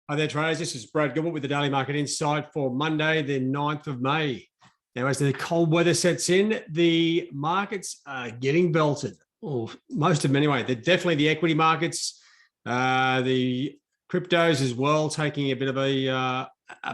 Hi there, traders. This is Brad Gilbert with the Daily Market Insight for Monday, the 9th of May. Now, as the cold weather sets in, the markets are getting belted, or most of them anyway. They're definitely the equity markets, the cryptos as well, taking a bit of a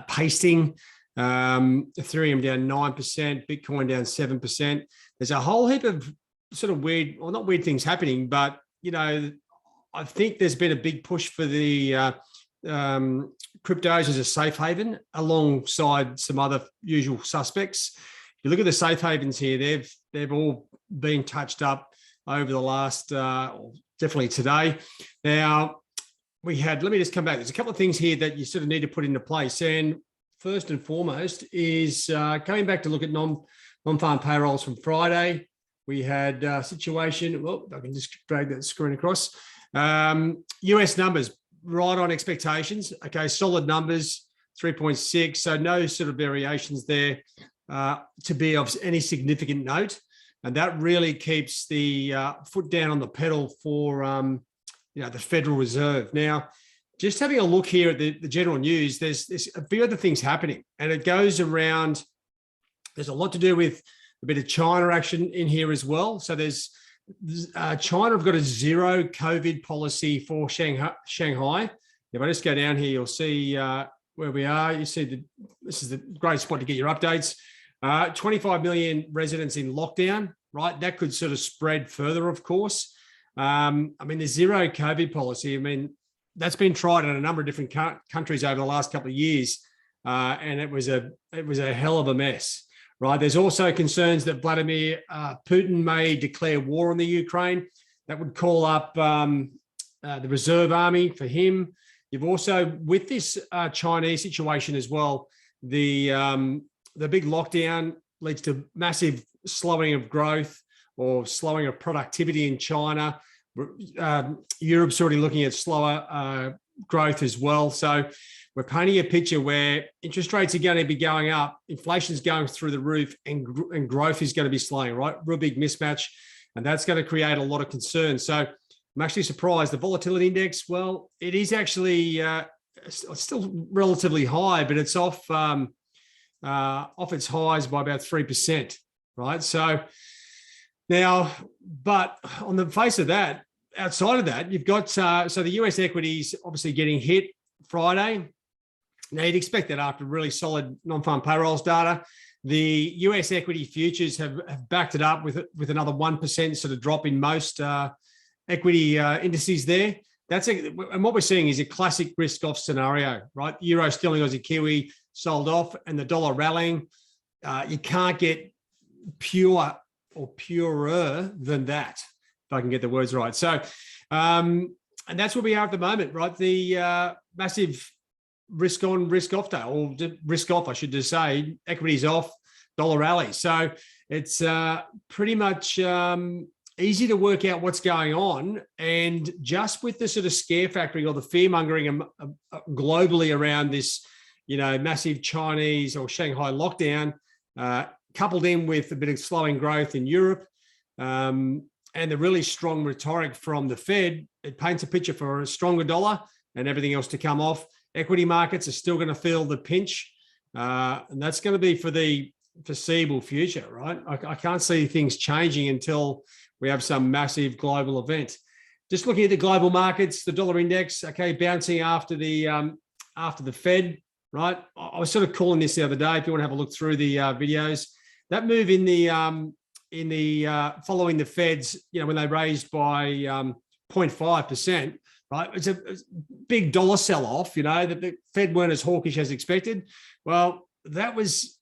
pasting. Ethereum down 9%, Bitcoin down 7%. There's a whole heap of sort of weird, well, not weird things happening, but, you know, I think there's been a big push for the cryptos as a safe haven alongside some other usual suspects. If you look at the safe havens here, they've all been touched up over the last, definitely today. Now, let me just come back. There's a couple of things here that you sort of need to put into place. And first and foremost is coming back to look at non-farm payrolls from Friday. We had a situation, well, I can just drag that screen across. US numbers, right on expectations. Okay, solid numbers, 3.6. So no sort of variations there to be of any significant note. And that really keeps the foot down on the pedal for the Federal Reserve. Now, just having a look here at the general news, there's a few other things happening, and it goes around. There's a lot to do with a bit of China action in here as well. So there's China have got a zero COVID policy for Shanghai. If I just go down here, you'll see where we are. You see this is the great spot to get your updates. 25 million residents in lockdown, right? That could sort of spread further, of course. I mean, the zero COVID policy, I mean, that's been tried in a number of different countries over the last couple of years, and it was a hell of a mess. Right. There's also concerns that Vladimir Putin may declare war on the Ukraine. That would call up the reserve army for him. You've also, with this Chinese situation as well, the big lockdown leads to massive slowing of growth or slowing of productivity in China. Europe's already looking at slower growth as well. So we're painting a picture where interest rates are going to be going up, inflation is going through the roof, and growth is going to be slowing, right? Real big mismatch, and that's going to create a lot of concern. So I'm actually surprised. The volatility index, well, it is actually still relatively high, but it's off its highs by about 3%, right? So now, but on the face of that, outside of that, you've got, so the US equities obviously getting hit Friday. Now, you'd expect that after really solid non-farm payrolls data. The US equity futures have backed it up with another 1% sort of drop in most equity indices there. And what we're seeing is a classic risk-off scenario, right? Euro, sterling, Aussie, Kiwi sold off, and the dollar rallying. You can't get pure or purer than that, if I can get the words right. So, and that's where we are at the moment, right? The massive risk on, risk off day, or risk off, I should just say. Equities off, dollar rally. So it's pretty much easy to work out what's going on. And just with the sort of scare factory or the fear mongering globally around this, massive Chinese or Shanghai lockdown, coupled in with a bit of slowing growth in Europe, and the really strong rhetoric from the Fed, it paints a picture for a stronger dollar and everything else to come off. Equity markets are still going to feel the pinch, and that's going to be for the foreseeable future, right? I can't see things changing until we have some massive global event. Just looking at the global markets, the dollar index, okay, bouncing after the Fed, right? I was sort of calling this the other day. If you want to have a look through the videos, that move in the following the Feds, when they raised by 0.5%, right? It's a big dollar sell-off. The Fed weren't as hawkish as expected. Well, that was,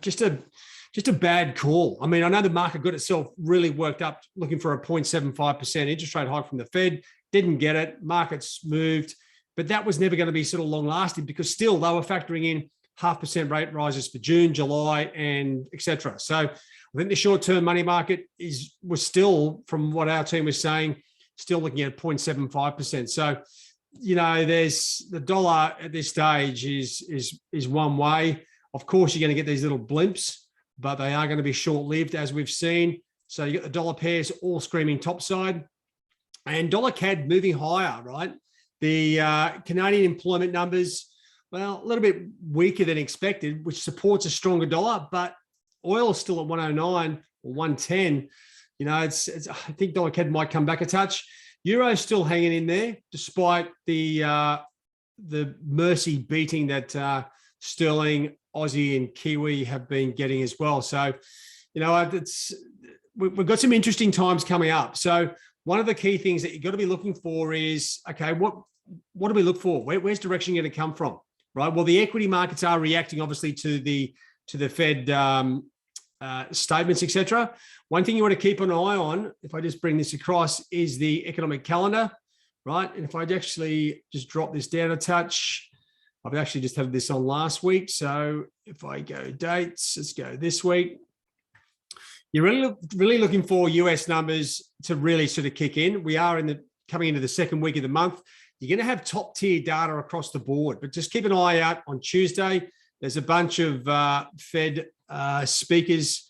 just a bad call. I mean, I know the market got itself really worked up looking for a 0.75% interest rate hike from the Fed. Didn't get it. Markets moved, but that was never going to be sort of long-lasting because still they were factoring in 0.5% rate rises for June, July, and etc. So I think the short-term money market was still, from what our team was saying, still looking at 0.75%. So, there's the dollar at this stage is one way. Of course, you're going to get these little blimps, but they are going to be short-lived, as we've seen. So you got the dollar pairs all screaming topside, and dollar CAD moving higher, right? The Canadian employment numbers, well, a little bit weaker than expected, which supports a stronger dollar, but oil is still at 109 or 110. You know, it's I think dollar CAD might come back a touch. Euro is still hanging in there, despite the mercy beating that sterling, Aussie, and Kiwi have been getting as well. So, you know, we've got some interesting times coming up. So one of the key things that you've got to be looking for is, okay, what do we look for? Where's direction going to come from, right? Well, the equity markets are reacting obviously to the Fed statements, etc. One thing you want to keep an eye on, if I just bring this across, is the economic calendar, right? And if I actually just drop this down a touch, I've actually just had this on last week. So if I go dates, let's go this week. You're really looking for US numbers to really sort of kick in. We are coming into the second week of the month. You're going to have top tier data across the board, but just keep an eye out on Tuesday. There's a bunch of Fed speakers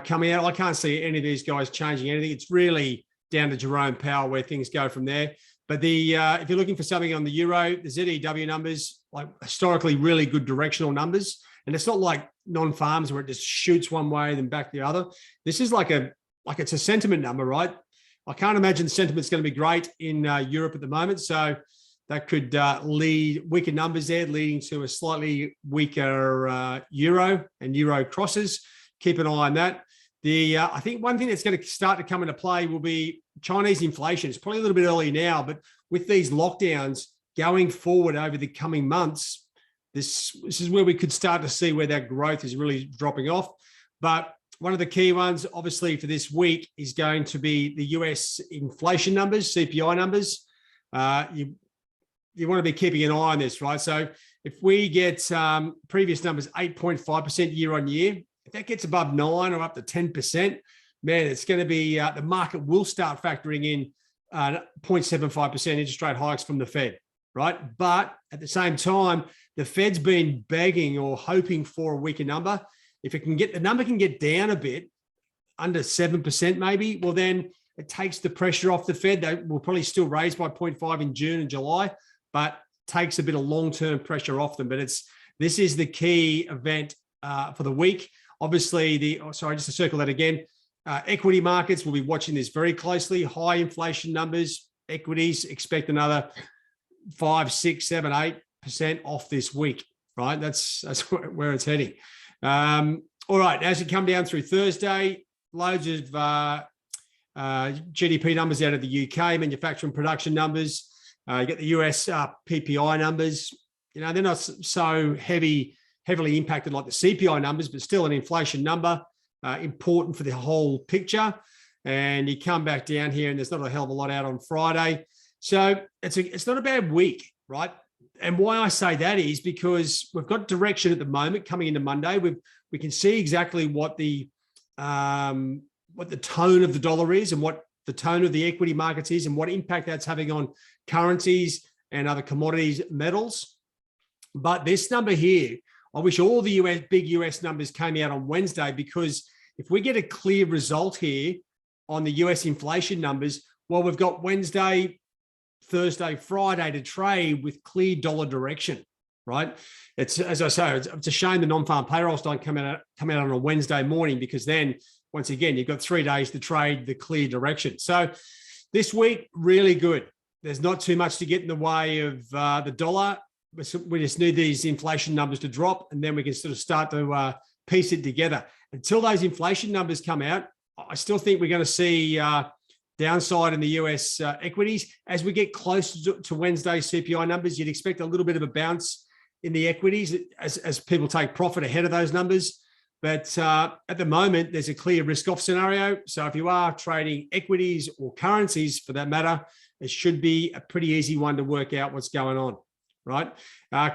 coming out. I can't see any of these guys changing anything. It's really down to Jerome Powell where things go from there. But if you're looking for something on the euro, the ZEW numbers, like historically really good directional numbers. And it's not like non-farms where it just shoots one way then back the other. This is like it's a sentiment number, right? I can't imagine the sentiment's going to be great in Europe at the moment. So that could lead weaker numbers there, leading to a slightly weaker euro and euro crosses. Keep an eye on that. I think one thing that's going to start to come into play will be Chinese inflation. It's probably a little bit early now, but with these lockdowns going forward over the coming months, this is where we could start to see where that growth is really dropping off. But one of the key ones, obviously, for this week is going to be the US inflation numbers, CPI numbers. You want to be keeping an eye on this, right? So if we get previous numbers, 8.5% year on year, if that gets above 9 or up to 10%, man, it's going to be, the market will start factoring in 0.75% interest rate hikes from the Fed, right? But at the same time, the Fed's been begging or hoping for a weaker number. If the number can get down a bit, under 7% maybe, well, then it takes the pressure off the Fed. They will probably still raise by 0.5 in June and July, but takes a bit of long-term pressure off them. But this is the key event for the week. Obviously, just to circle that again, equity markets will be watching this very closely. High inflation numbers, equities expect another 5, 6, 7, 8% off this week, right? That's where it's heading. All right, as you come down through Thursday, loads of GDP numbers out of the UK, manufacturing production numbers. You get the US PPI numbers. You know, they're not so heavily impacted like the CPI numbers, but still an inflation number, important for the whole picture. And you come back down here and there's not a hell of a lot out on Friday. So it's not a bad week, right? And why I say that is because we've got direction at the moment coming into Monday. We can see exactly what the tone of the dollar is and what the tone of the equity markets is and what impact that's having on currencies and other commodities, metals. But this number here, I wish all the big US numbers came out on Wednesday, because if we get a clear result here on the US inflation numbers, well, we've got Wednesday, Thursday, Friday to trade with clear dollar direction, right? It's, as I say, it's a shame the non-farm payrolls don't come out on a Wednesday morning, because then once again, you've got 3 days to trade the clear direction. So this week, really good. There's not too much to get in the way of the dollar. We just need these inflation numbers to drop, and then we can sort of start to piece it together. Until those inflation numbers come out, I still think we're going to see downside in the US equities. As we get closer to Wednesday's CPI numbers, you'd expect a little bit of a bounce in the equities as people take profit ahead of those numbers. But at the moment, there's a clear risk-off scenario. So if you are trading equities or currencies for that matter, it should be a pretty easy one to work out what's going on, right?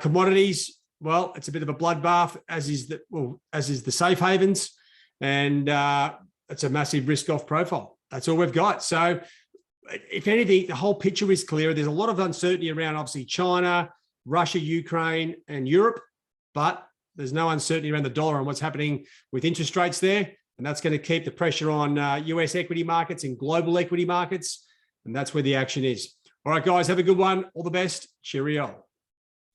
Commodities, well, it's a bit of a bloodbath, as is the safe havens, and it's a massive risk-off profile. That's all we've got. So if anything, the whole picture is clear. There's a lot of uncertainty around, obviously, China, Russia, Ukraine, and Europe, but there's no uncertainty around the dollar and what's happening with interest rates there. And that's going to keep the pressure on US equity markets and global equity markets. And that's where the action is. All right, guys, have a good one. All the best. Cheerio.